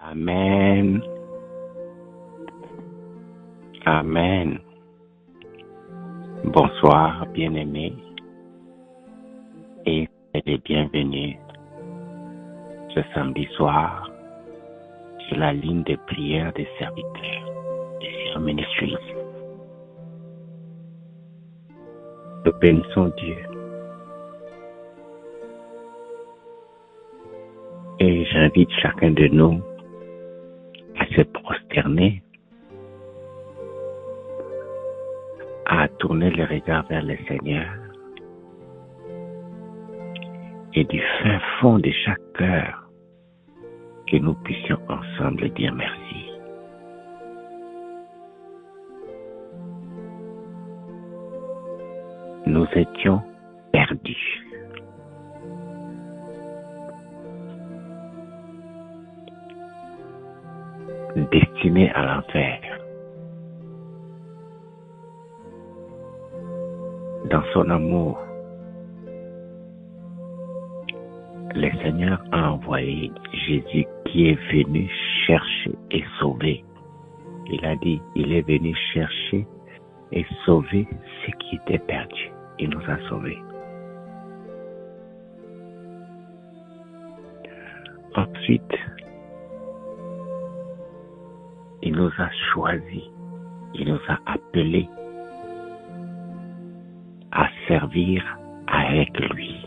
Amen. Amen. Bonsoir, bien-aimés, et les bienvenus ce samedi soir sur la ligne de prière des serviteurs des Sion Ministries. Nous bénissons Dieu et j'invite chacun de nous à se prosterner, à tourner le regard vers le Seigneur et du fin fond de chaque cœur que nous puissions ensemble dire merci. Nous étions perdus. Destinés à l'enfer. Dans son amour, le Seigneur a envoyé Jésus qui est venu chercher et sauver. Il a dit, il est venu chercher et sauver ce qui était perdu. Il nous a sauvés. Ensuite, il nous a choisis, il nous a appelés à servir avec lui.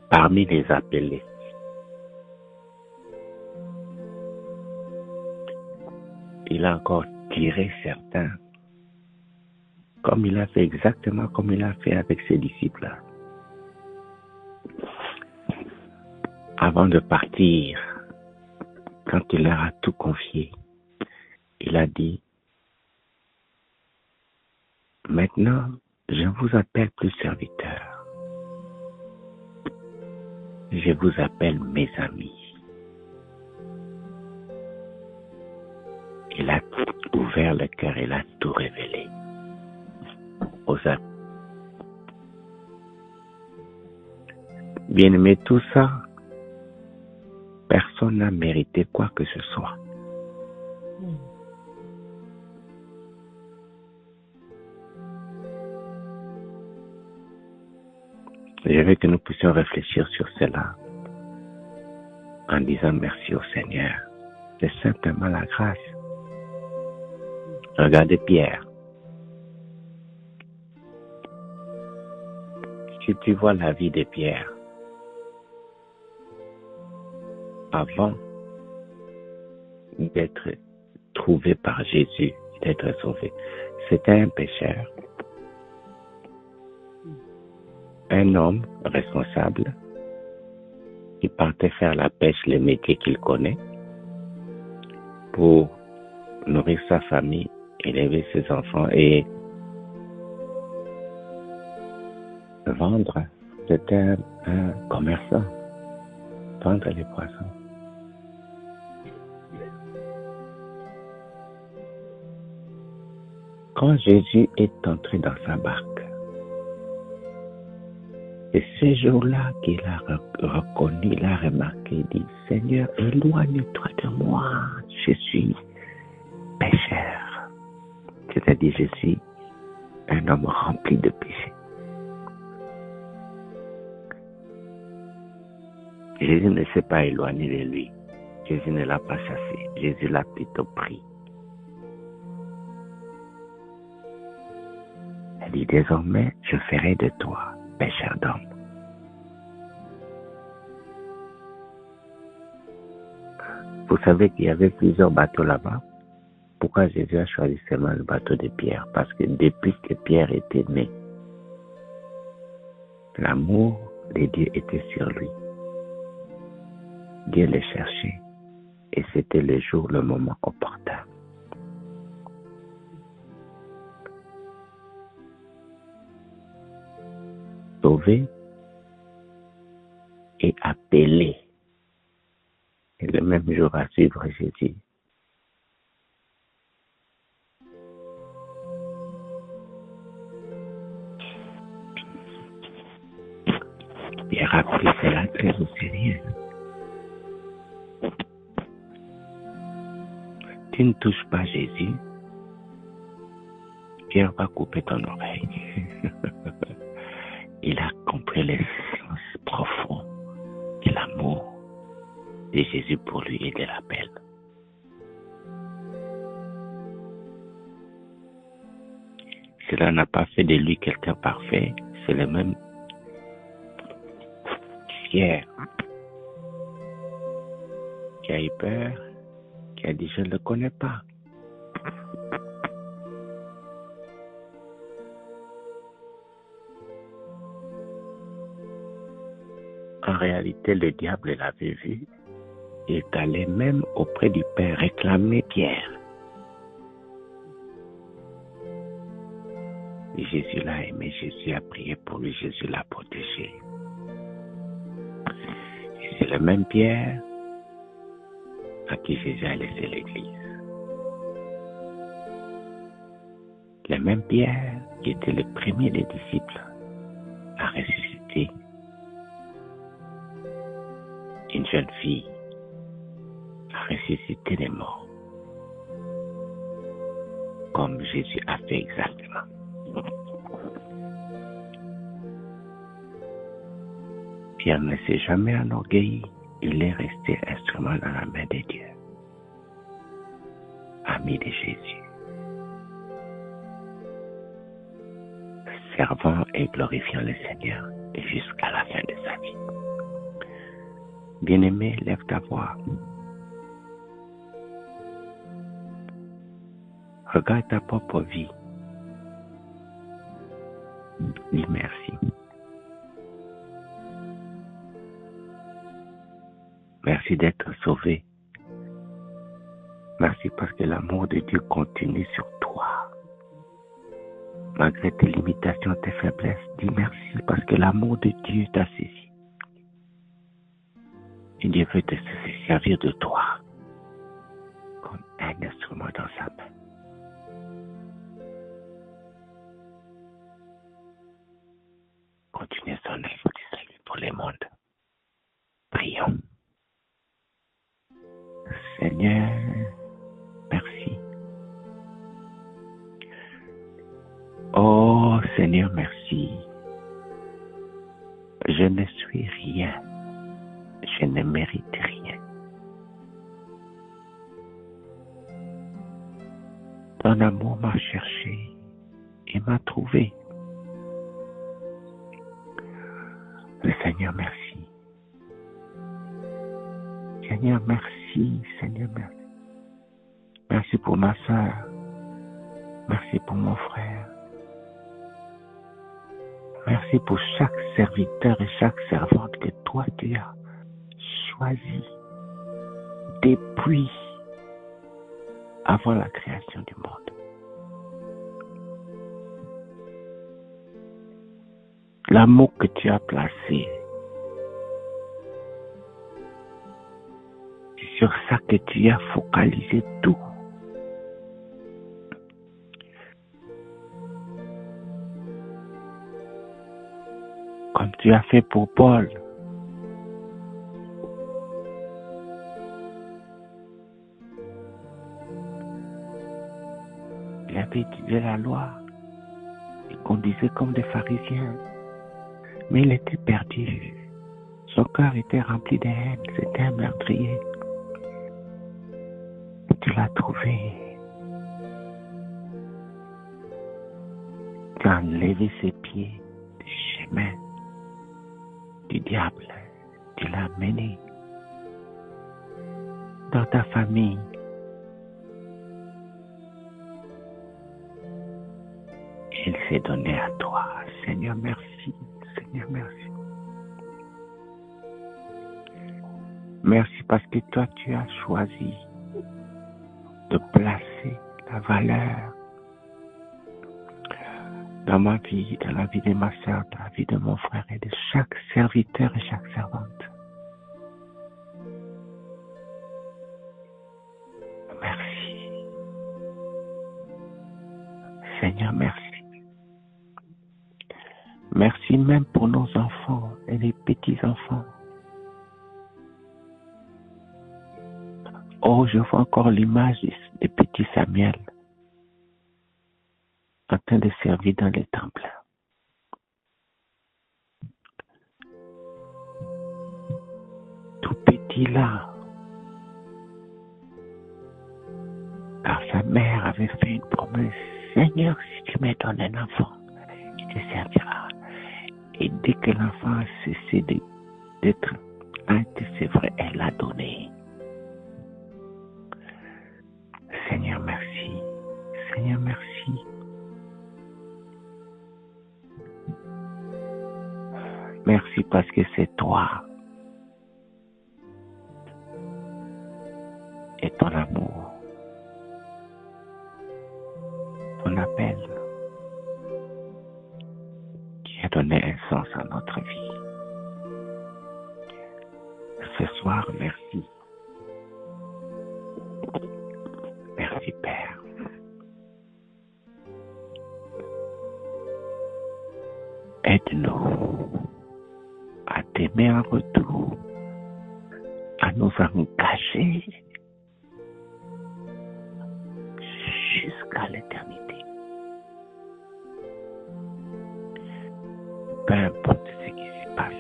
Parmi les appelés, il a encore tiré certains, comme il a fait exactement comme il a fait avec ses disciples. Avant de partir, quand il leur a tout confié, il a dit, maintenant, je ne vous appelle plus serviteurs. Je vous appelle mes amis. Il a ouvert le cœur, il a tout révélé aux amis. Bien-aimé, tout ça, personne n'a mérité quoi que ce soit. Je veux que nous puissions réfléchir sur cela en disant merci au Seigneur. C'est simplement la grâce. Regardez Pierre. Si tu vois la vie de Pierre, avant d'être trouvé par Jésus, d'être sauvé, c'était un pécheur, un homme responsable qui partait faire la pêche, le métier qu'il connaît, pour nourrir sa famille, élever ses enfants et vendre. C'était un commerçant, vendre les poissons. Quand Jésus est entré dans sa barque, c'est ce jour-là qu'il a reconnu, il a remarqué, il dit, Seigneur, éloigne-toi de moi, je suis pécheur. C'est-à-dire, je suis un homme rempli de péché. Jésus ne s'est pas éloigné de lui. Jésus ne l'a pas chassé. Jésus l'a plutôt pris. Il dit, désormais, je ferai de toi pécheur d'hommes. Vous savez qu'il y avait plusieurs bateaux là-bas. Pourquoi Jésus a choisi seulement le bateau de Pierre? Parce que depuis que Pierre était né, l'amour de Dieu était sur lui. Dieu le cherchait et c'était le jour, le moment opportun. Sauvé et appelé. Et le même jour à suivre Jésus. a pris cela très au sérieux. Tu ne touches pas Jésus, Pierre va couper ton oreille. Il a compris l'essence profonde de l'amour de Jésus pour lui et de l'appel. Cela n'a pas fait de lui quelqu'un parfait, c'est le même Pierre qui a eu peur, qui a dit je ne le connais pas. En réalité, le diable l'avait vu. Il est allé même auprès du Père réclamer Pierre. Et Jésus l'a aimé, Jésus a prié pour lui, Jésus l'a protégé. Et c'est le même Pierre à qui Jésus a laissé l'église. Le même Pierre qui était le premier des disciples à ressusciter une jeune fille, à ressusciter les morts, comme Jésus a fait exactement. Pierre ne s'est jamais enorgueilli, il est resté instrument dans la main de Dieu, ami de Jésus, servant et glorifiant le Seigneur jusqu'à la fin de sa vie. Bien-aimé, lève ta voix. Regarde ta propre vie. Dis merci. Merci d'être sauvé. Merci parce que l'amour de Dieu continue sur toi. Malgré tes limitations, tes faiblesses, dis merci parce que l'amour de Dieu t'a saisi. Et Dieu veut te servir de toi comme un instrument dans sa main. Continuez son œuvre du salut pour le monde. Prions. Seigneur, merci. Oh Seigneur, merci. Je ne suis rien. Je ne mérite rien. Ton amour m'a cherché et m'a trouvé. Le Seigneur, merci. Seigneur, merci. Seigneur, merci. Merci pour ma soeur. Merci pour mon frère. Merci pour chaque serviteur et chaque servante que toi tu as choisi depuis avant la création du monde. L'amour que tu as placé, c'est sur ça que tu as focalisé tout. Comme tu as fait pour Paul. Il avait étudié la loi. Il conduisait comme des pharisiens. Mais il était perdu. Son cœur était rempli de haine. C'était un meurtrier. Et tu l'as trouvé. Tu as enlevé ses pieds du chemin du diable. Tu l'as mené dans ta famille. Il s'est donné à toi. Seigneur, merci. Seigneur, merci. Merci parce que toi, tu as choisi de placer la valeur dans ma vie, dans la vie de ma soeur, dans la vie de mon frère et de chaque serviteur et chaque servante. Merci. Seigneur, merci. Merci Merci même pour nos enfants et les petits-enfants. Oh, je vois encore l'image de petit Samuel en train de servir dans le temple. Tout petit là, car sa mère avait fait une promesse. Seigneur, si tu me donnes un enfant, il te servira. Et dès que l'enfant a cessé d'être c'est vrai, elle l'a donné. Seigneur, merci. Seigneur, merci. Merci parce que c'est toi et ton amour, ton appel qui a donné un sens à notre vie. Ce soir, merci. Merci, Père. Aide-nous à t'aimer en retour, à nous engager jusqu'à l'éternité. Peu importe ce qui se passe,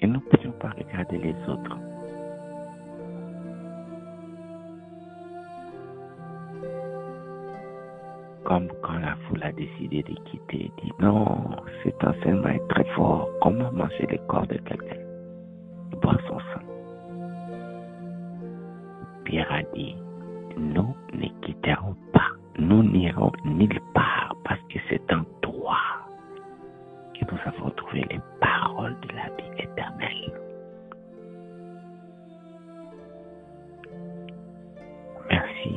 et nous ne pouvons pas regarder les autres. Comme quand la foule a décidé de quitter, dit non, cet enseignement est très fort. Comment manger le corps de quelqu'un et boire son sang? Pierre a dit, nous ne quitterons pas, nous n'irons nulle part parce que c'est en toi que nous avons trouvé les paroles de la vie éternelle. Merci.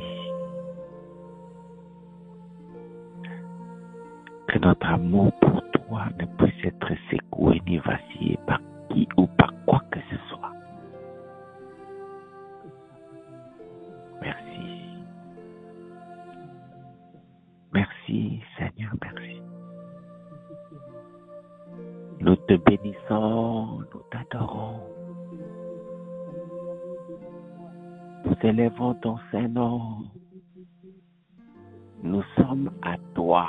Que notre amour pour toi ne puisse être secoué ni vacillé par qui ou par quoi que ce soit. Merci. Merci, Seigneur, merci. Nous te bénissons, nous t'adorons. Nous élevons ton Saint-Nom. Nous sommes à toi.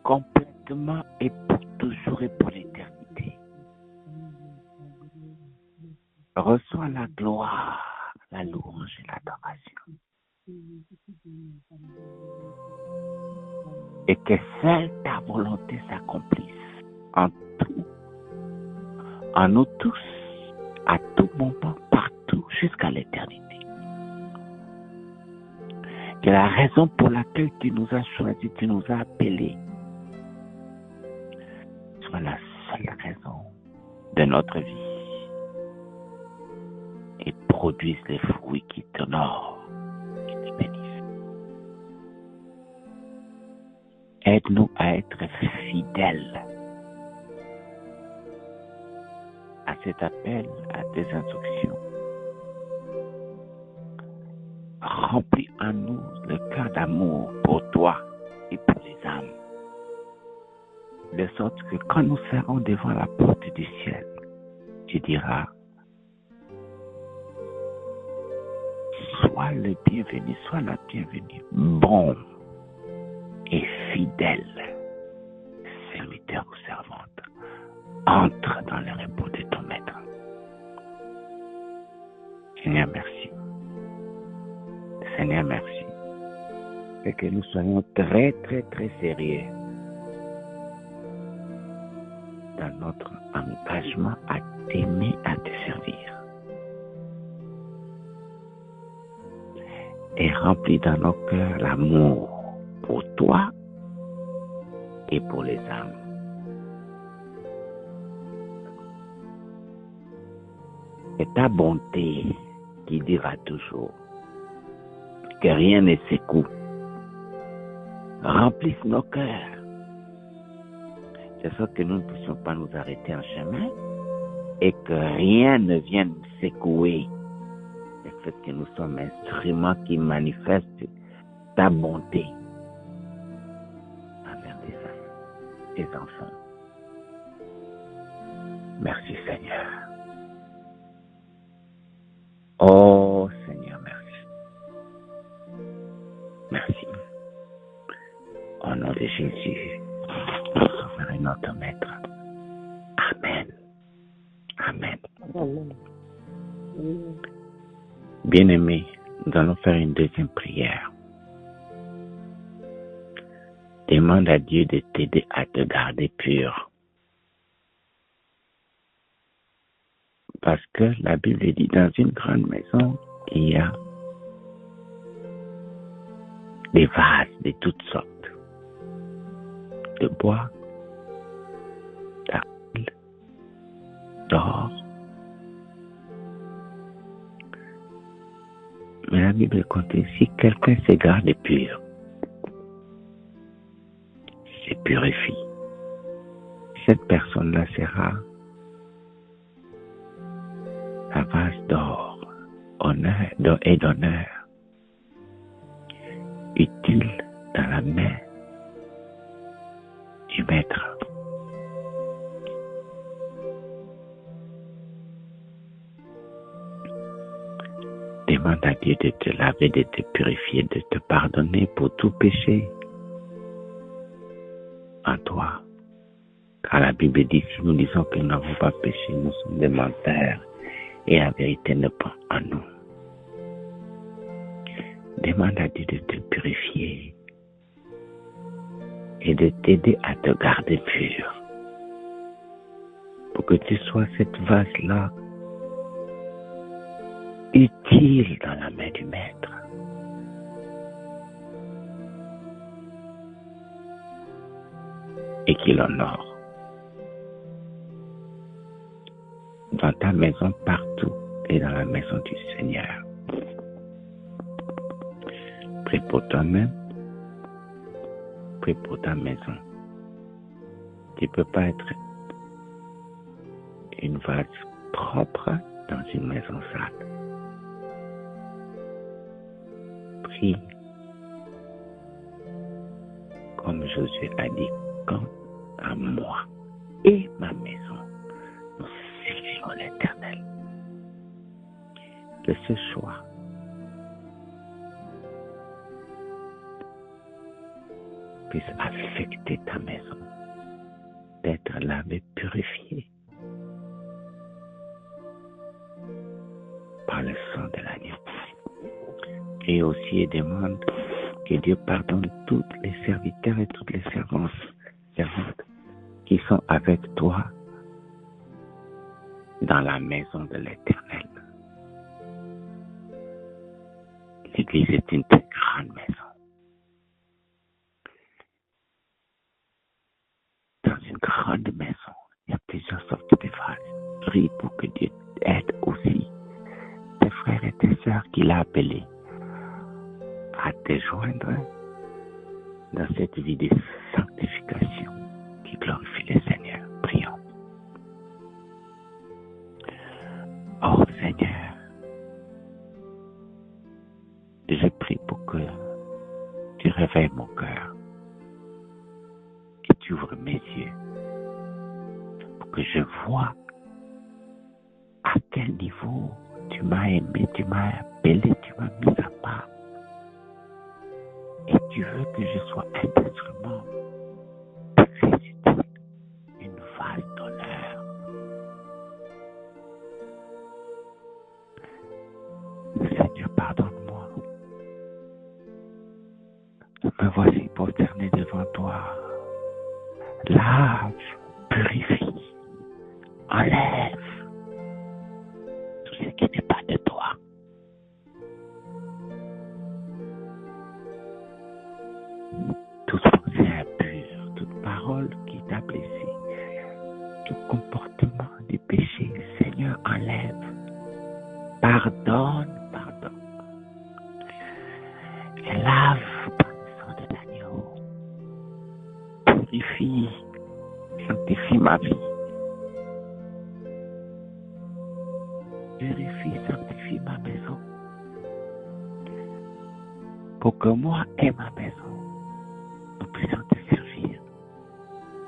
Complètement et pour toujours et pour l'éternité. Reçois la gloire, la louange et l'adoration. Et que seule ta volonté s'accomplisse en tout, en nous tous, à tout moment, partout, jusqu'à l'éternité. Que la raison pour laquelle tu nous as choisis, tu nous as appelés, soit la seule raison de notre vie et produise les fruits qui t'honorent, qui te bénissent. Aide-nous à être fidèles à cet appel, à tes instructions. Remplis en nous le cœur d'amour pour toi et pour les âmes. De sorte que quand nous serons devant la porte du ciel, tu diras, sois le bienvenu, sois la bienvenue, bon et fidèle serviteur ou servante. Entre dans le repos de ton maître. Seigneur, merci. Seigneur, merci. Et que nous soyons très, très, très sérieux dans notre engagement à t'aimer, à te servir. Et remplis dans nos cœurs l'amour pour toi et pour les âmes. Et ta bonté qui dira toujours que rien ne secoue. Remplisse nos cœurs. De sorte que nous ne puissions pas nous arrêter en chemin et que rien ne vienne secouer le fait que nous sommes instruments qui manifestent ta bonté envers tes tes enfants. Merci Seigneur. Oh Seigneur, merci. Merci. Au nom de Jésus, notre Sauveur et notre Maître. Amen. Amen. Amen. Bien-aimés, nous allons faire une deuxième prière. Demande à Dieu de t'aider à te garder pur. Parce que la Bible dit, dans une grande maison, il y a des vases de toutes sortes. De bois, d'argile, d'or. Mais la Bible contient, si quelqu'un se garde pur, se purifie, cette personne-là sera un vase d'or, et d'honneur, utile dans la main du Maître. Demande à Dieu de te laver, de te purifier, de te pardonner pour tout péché en toi. Car la Bible dit, si nous disons que nous n'avons pas péché, nous sommes des menteurs et la vérité n'est pas en nous. Demande à Dieu de te purifier et de t'aider à te garder pur. Pour que tu sois cette vase-là utile dans la main du Maître. Et qu'il honore. Dans ta maison partout et dans la maison du Seigneur. Prie pour toi-même. Prie pour ta maison. Tu ne peux pas être une vase propre dans une maison sale. Prie. Comme Josué a dit, quant à moi et ma maison, nous servirons l'Éternel. Que ce choix puisse affecter ta maison, d'être lavé, purifié par le sang de l'agneau. Et aussi demande que Dieu pardonne tous les serviteurs et toutes les servantes qui sont avec toi dans la maison de l'Éternel. L'Église est une très grande maison. Dans une grande maison, il y a plusieurs sortes de vases. Prie pour que Dieu aide aussi tes frères et tes sœurs qu'il a appelés à te joindre dans cette vie de sanctification qui glorifie le Seigneur. Prions. Oh Seigneur, je prie pour que tu réveilles mon cœur, que tu ouvres mes yeux, pour que je vois à quel niveau tu m'as aimé, tu m'as appelé, tu m'as mis à part. Et tu veux que je sois un instrument très utile, une vase d'honneur. Seigneur, pardonne-moi. Me voici prosterné devant toi. Lave, purifie, enlève tout ce qui n'est pas de toi. Toute pensée impure, toute parole qui t'a blessé, tout comportement du péché, Seigneur, enlève. Pardonne. Et lave par le sang de l'agneau. Purifie, sanctifie ma vie. Purifie, sanctifie ma maison. Pour que moi et ma maison, nous puissions te servir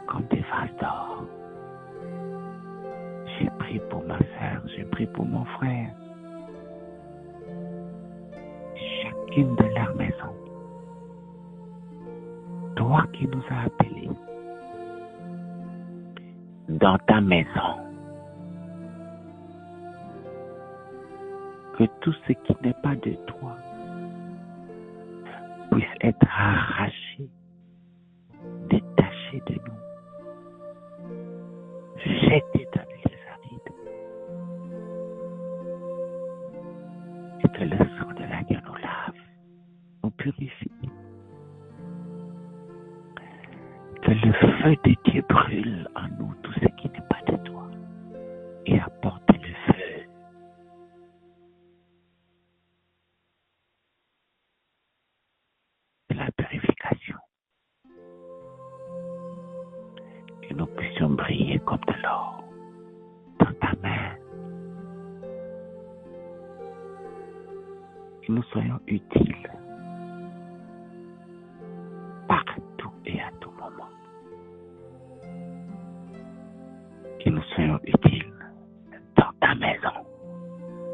comme grâce d'or. J'ai prié pour ma sœur, j'ai prié pour mon frère. Chacune de leurs maisons. Toi qui nous as appelés dans ta maison, que tout ce qui n'est pas de toi puisse être arraché, détaché de nous, jeté dans les arides, et que le sang de l'agneau nous lave, nous purifie, que le feu de Dieu brûle en nous tout ce qui n'est pas de toi et apporte le feu. De la purification, que nous puissions briller comme de l'or dans ta main, que nous soyons utiles partout et à tout moment, que nous soyons utiles dans ta maison,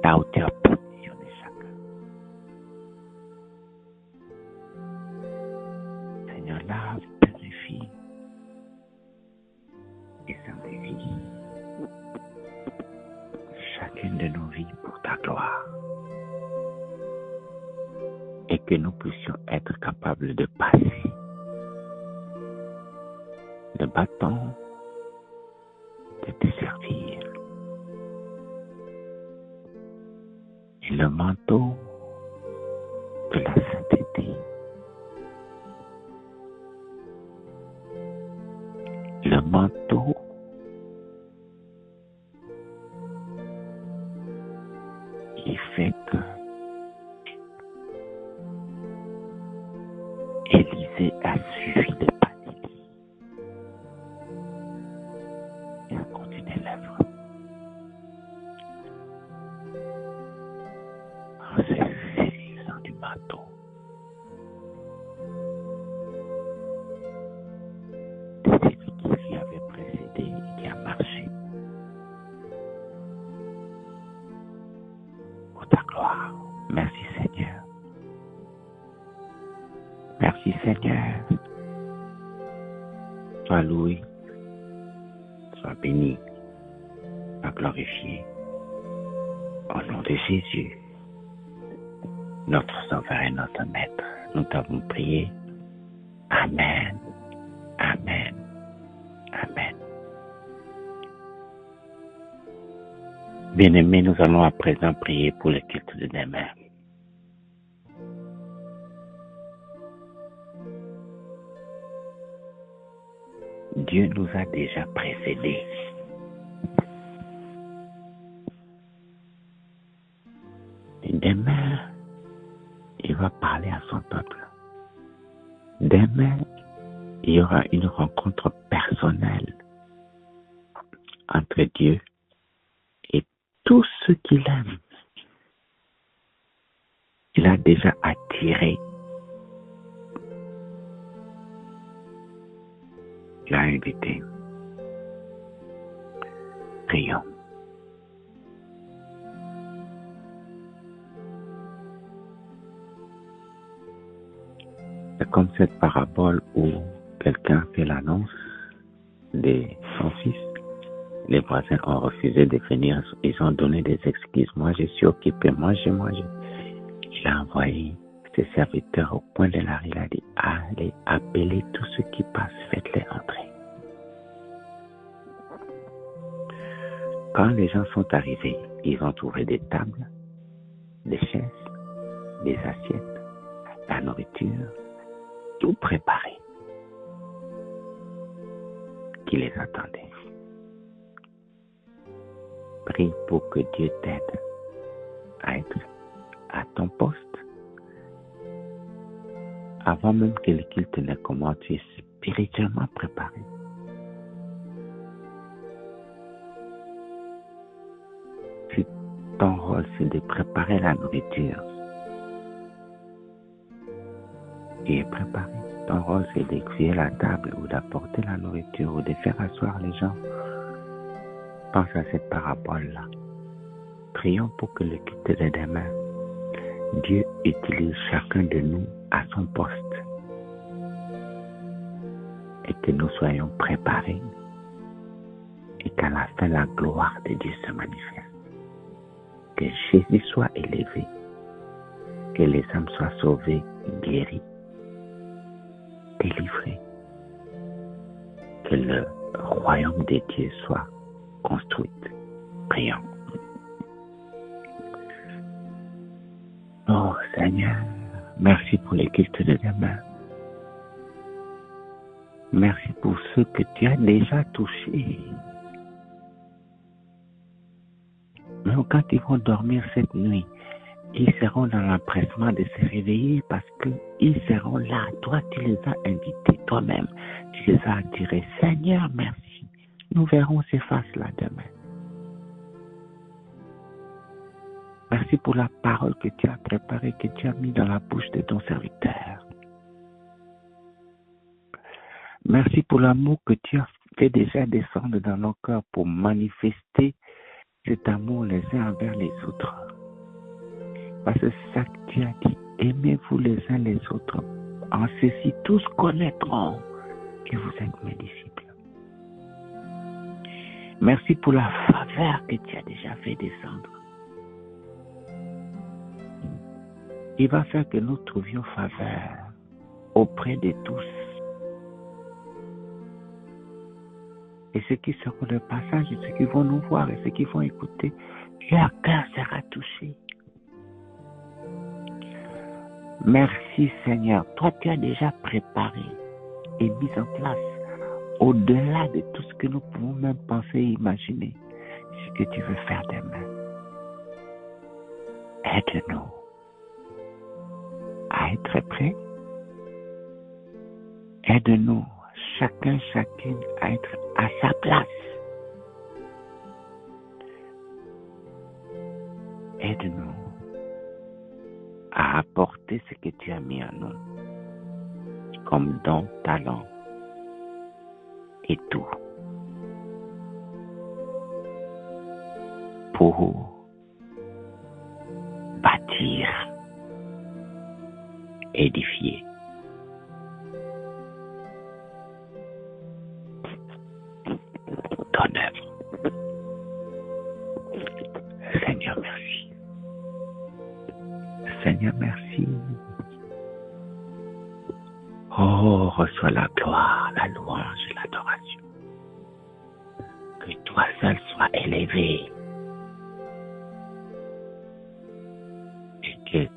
ta hauteur positionnée chacun. Seigneur, lave, purifie et sanctifie chacune de nos vies pour ta gloire. Et que nous puissions être capables de passer le bâton, de te servir, et le manteau de la sainteté, le manteau qui fait que Élisée a suivi les pas d'Élie et a continué l'œuvre. En se saisissant du manteau de celui qui lui avait précédé et qui a marché pour ta gloire. Merci Seigneur. Merci Seigneur. Sois loué, sois béni, sois glorifié. Au nom de Jésus, notre Sauveur et notre Maître, nous t'avons prié. Amen, amen, amen. Bien-aimés, nous allons à présent prier pour le culte de demain. Dieu nous a déjà précédés. Et demain, il va parler à son peuple. Demain, il y aura une rencontre personnelle entre Dieu et tous ceux qu'il aime. Il a déjà attiré. Il a invité. Prions. C'est comme cette parabole où quelqu'un fait l'annonce de son fils. Les voisins ont refusé de venir. Ils ont donné des excuses. Moi, je suis occupé. Moi. Il a envoyé ses serviteurs au coin de la rue. Il a dit, allez, appelez tous ceux qui passent, faites-les entrer. Quand les gens sont arrivés, ils ont trouvé des tables, des chaises, des assiettes, la nourriture, tout préparé, qui les attendait. Prie pour que Dieu t'aide à être à ton poste. Avant même que le culte ne commence, tu es spirituellement préparé. Si ton rôle, c'est de préparer la nourriture, tu es préparé. ton rôle, c'est d'écuyer la table ou d'apporter la nourriture ou de faire asseoir les gens. Pense à cette parabole-là. Prions pour que le culte de demain, Dieu utilise chacun de nous à son poste et que nous soyons préparés et qu'à la fin, la gloire de Dieu se manifeste. Que Jésus soit élevé, que les âmes soient sauvées, guéries, délivrées, que le royaume de Dieu soit construit. Prions. Oh Seigneur, merci pour les cultes de demain. Merci pour ceux que tu as déjà touchés. Même quand ils vont dormir cette nuit, ils seront dans l'empressement de se réveiller parce qu'ils seront là. Toi, tu les as invités toi-même. Tu les as attirés. Seigneur, merci. Nous verrons ces faces-là demain. Merci pour la parole que tu as préparée, que tu as mis dans la bouche de ton serviteur. Merci pour l'amour que tu as fait déjà descendre dans nos cœurs pour manifester cet amour les uns envers les autres. Parce que c'est ça que tu as dit, aimez-vous les uns les autres. En ceci, tous connaîtront que vous êtes mes disciples. Merci pour la faveur que tu as déjà fait descendre. Il va faire que nous trouvions faveur auprès de tous. Et ceux qui seront de passage, et ceux qui vont nous voir, et ceux qui vont écouter, leur cœur sera touché. Merci Seigneur. Toi, tu as déjà préparé et mis en place, au-delà de tout ce que nous pouvons même penser et imaginer, ce que tu veux faire demain. Aide-nous à être prêts. Aide-nous, chacune à être à sa place. Aide-nous à apporter ce que tu as mis en nous, comme don, talent et tout, pour bâtir, édifier. Ton œuvre. Seigneur, merci. Seigneur, merci. Oh, reçois la gloire, la louange et l'adoration. Que toi seul sois élevé. Et que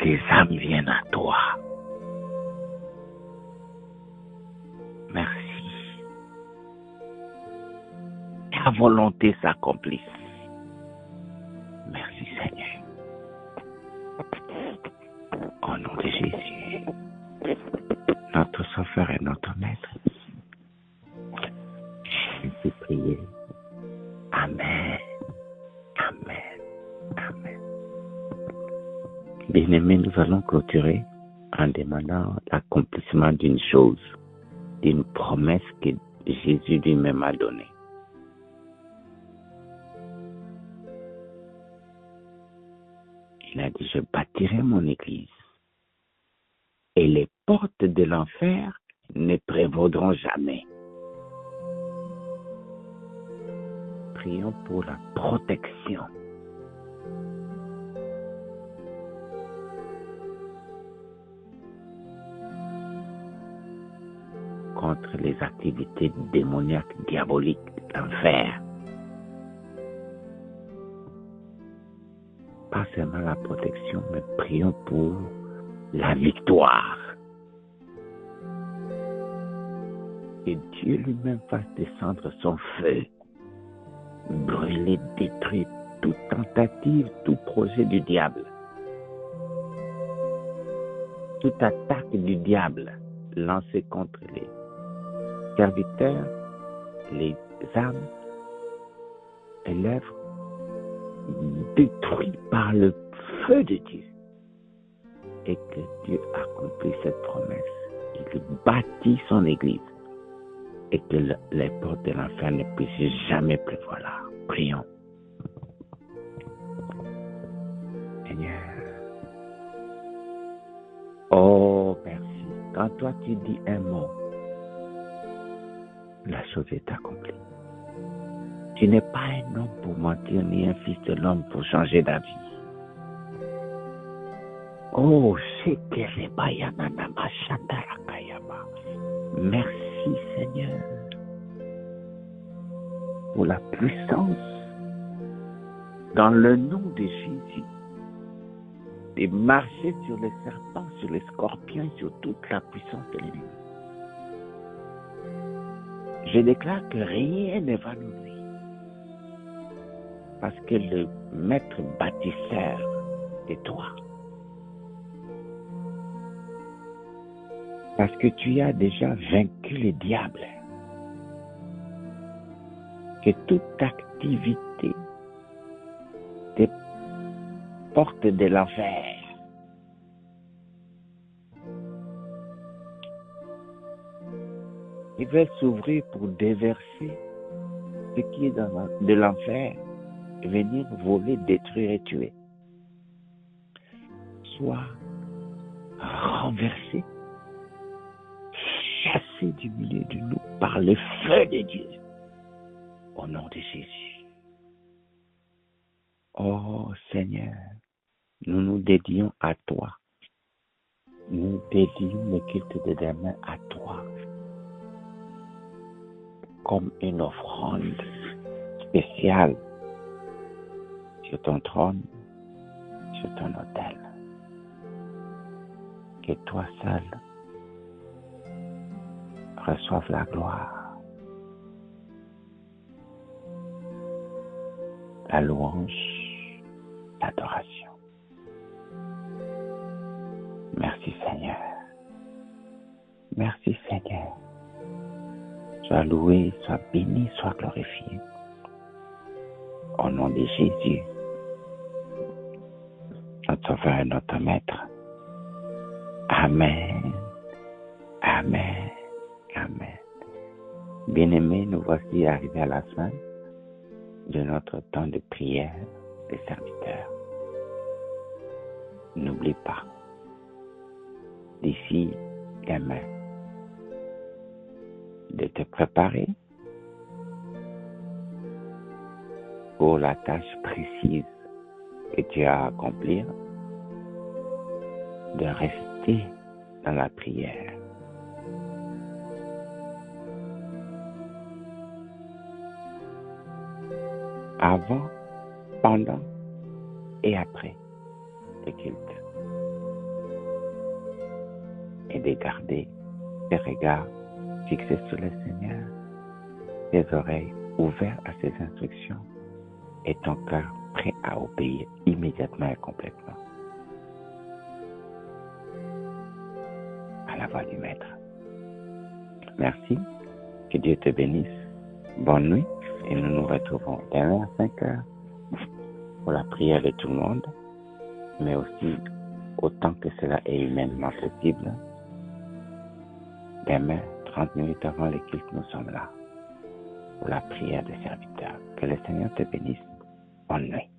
les âmes viennent à toi. Merci. Ta volonté s'accomplisse. Merci Seigneur. Au nom de Jésus, notre Sauveur et notre Maître, je t'ai prié. Amen. Amen. Amen. Bien-aimés, nous allons clôturer en demandant l'accomplissement d'une chose, d'une promesse que Jésus lui-même a donnée. Il a dit, je bâtirai mon église et les portes de l'enfer ne prévaudront jamais. Prions pour la protection. Contre les activités démoniaques, diaboliques, d'enfer. Pas seulement la protection, mais prions pour la victoire. Que Dieu lui-même fasse descendre son feu, brûler, détruire toute tentative, tout projet du diable, toute attaque du diable lancée contre les serviteurs, les âmes et l'œuvre, détruit par le feu de Dieu, et que Dieu accomplisse cette promesse qu'il bâtit son église et que les portes de l'enfer ne puissent jamais prévoir là. Prions. Seigneur, oh merci, quand toi tu dis un mot, la chose est accomplie. Tu n'es pas un homme pour mentir, ni un fils de l'homme pour changer d'avis. Oh, merci Seigneur pour la puissance dans le nom de Jésus de marcher sur les serpents, sur les scorpions, sur toute la puissance de l'ennemi. Je déclare que rien ne va nous nuire parce que le maître bâtisseur est toi. Parce que tu as déjà vaincu le diable. Que toute activité des portes de l'enfer qui veulent s'ouvrir pour déverser ce qui est de l'enfer et venir voler, détruire et tuer, soit renversé, chassé du milieu de nous par le feu de Dieu, au nom de Jésus. Oh Seigneur, nous nous dédions à toi. Nous dédions le culte de demain à toi, comme une offrande spéciale sur ton trône, sur ton autel. Que toi seul reçoive la gloire, la louange, l'adoration. Merci Seigneur. Merci Seigneur. Sois loué, sois béni, sois glorifié. Au nom de Jésus, notre Sauveur et notre Maître. Amen. Amen. Amen. Bien-aimés, nous voici arrivés à la fin de notre temps de prière des serviteurs. N'oublie pas, d'ici demain, de te préparer pour la tâche précise que tu as à accomplir, de rester dans la prière. Avant, pendant et après le culte. Et de garder tes regards fixés sur le Seigneur, tes oreilles ouvertes à ses instructions et ton cœur prêt à obéir immédiatement et complètement à la voix du Maître. Merci, que Dieu te bénisse. Bonne nuit et nous nous retrouvons demain à 5 heures pour la prière de tout le monde, mais aussi autant que cela est humainement possible. Demain, 30 minutes avant le culte, nous sommes là pour la prière des serviteurs. Que le Seigneur te bénisse. Bonne nuit.